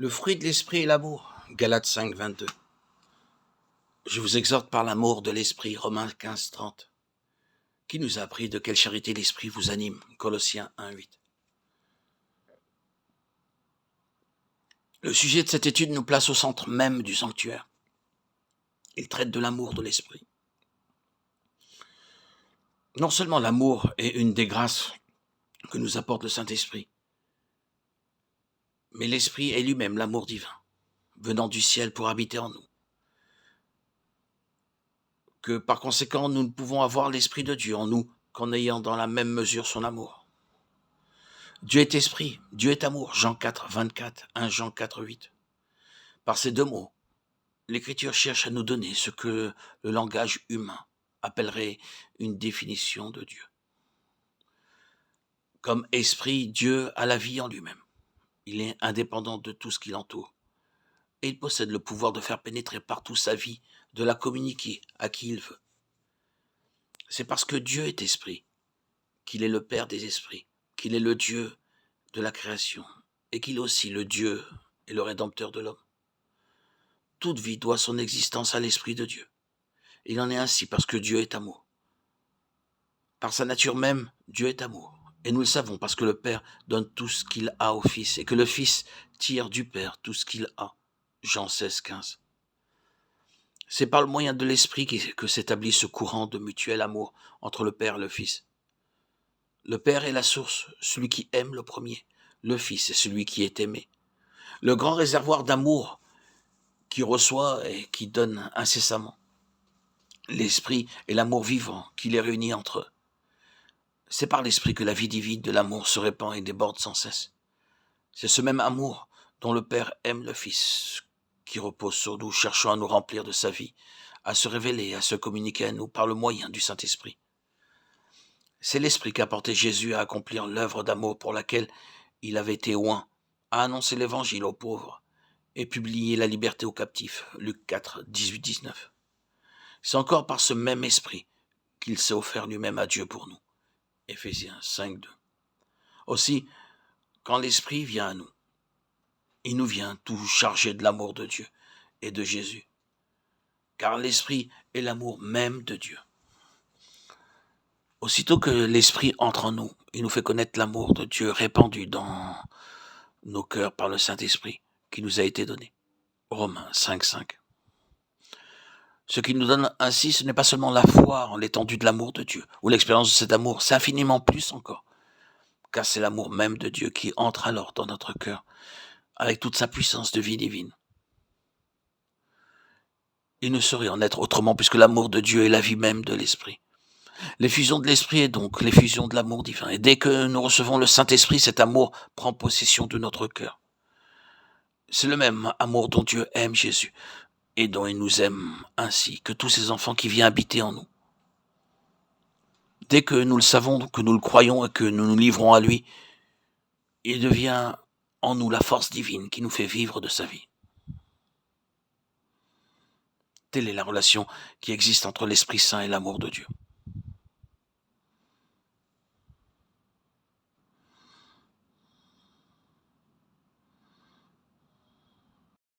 Le fruit de l'esprit est l'amour. Galates 5, 22. Je vous exhorte par l'amour de l'esprit. Romains 15, 30. Qui nous a appris de quelle charité l'esprit vous anime? Colossiens 1, 8. Le sujet de cette étude nous place au centre même du sanctuaire. Il traite de l'amour de l'esprit. Non seulement l'amour est une des grâces que nous apporte le Saint-Esprit, mais l'Esprit est lui-même l'amour divin, venant du ciel pour habiter en nous. Que par conséquent, nous ne pouvons avoir l'Esprit de Dieu en nous qu'en ayant dans la même mesure son amour. Dieu est esprit, Dieu est amour, Jean 4, 24, 1 Jean 4, 8. Par ces deux mots, l'Écriture cherche à nous donner ce que le langage humain appellerait une définition de Dieu. Comme esprit, Dieu a la vie en lui-même. Il est indépendant de tout ce qui l'entoure. Et il possède le pouvoir de faire pénétrer partout sa vie, de la communiquer à qui il veut. C'est parce que Dieu est esprit, qu'il est le Père des esprits, qu'il est le Dieu de la création, et qu'il est aussi le Dieu et le Rédempteur de l'homme. Toute vie doit son existence à l'Esprit de Dieu. Il en est ainsi parce que Dieu est amour. Par sa nature même, Dieu est amour. Et nous le savons parce que le Père donne tout ce qu'il a au Fils, et que le Fils tire du Père tout ce qu'il a. Jean 16, 15. C'est par le moyen de l'Esprit que s'établit ce courant de mutuel amour entre le Père et le Fils. Le Père est la source, celui qui aime le premier. Le Fils est celui qui est aimé. Le grand réservoir d'amour qui reçoit et qui donne incessamment. L'Esprit est l'amour vivant qui les réunit entre eux. C'est par l'Esprit que la vie divine de l'amour se répand et déborde sans cesse. C'est ce même amour dont le Père aime le Fils, qui repose sur nous, cherchant à nous remplir de sa vie, à se révéler, à se communiquer à nous par le moyen du Saint-Esprit. C'est l'Esprit qui a porté Jésus à accomplir l'œuvre d'amour pour laquelle il avait été oint, à annoncer l'Évangile aux pauvres et publier la liberté aux captifs. Luc 4, 18, 19. C'est encore par ce même Esprit qu'il s'est offert lui-même à Dieu pour nous. Éphésiens 5, 2. Aussi, quand l'Esprit vient à nous, il nous vient tout chargé de l'amour de Dieu et de Jésus, car l'Esprit est l'amour même de Dieu. Aussitôt que l'Esprit entre en nous, il nous fait connaître l'amour de Dieu répandu dans nos cœurs par le Saint-Esprit qui nous a été donné. Romains 5, 5. Ce qui nous donne ainsi, ce n'est pas seulement la foi en l'étendue de l'amour de Dieu, ou l'expérience de cet amour, c'est infiniment plus encore, car c'est l'amour même de Dieu qui entre alors dans notre cœur, avec toute sa puissance de vie divine. Il ne saurait en être autrement puisque l'amour de Dieu est la vie même de l'Esprit. L'effusion de l'Esprit est donc l'effusion de l'amour divin. Et dès que nous recevons le Saint-Esprit, cet amour prend possession de notre cœur. C'est le même amour dont Dieu aime Jésus et dont il nous aime ainsi que tous ses enfants qui viennent habiter en nous. Dès que nous le savons, que nous le croyons et que nous nous livrons à lui, il devient en nous la force divine qui nous fait vivre de sa vie. Telle est la relation qui existe entre l'Esprit Saint et l'amour de Dieu.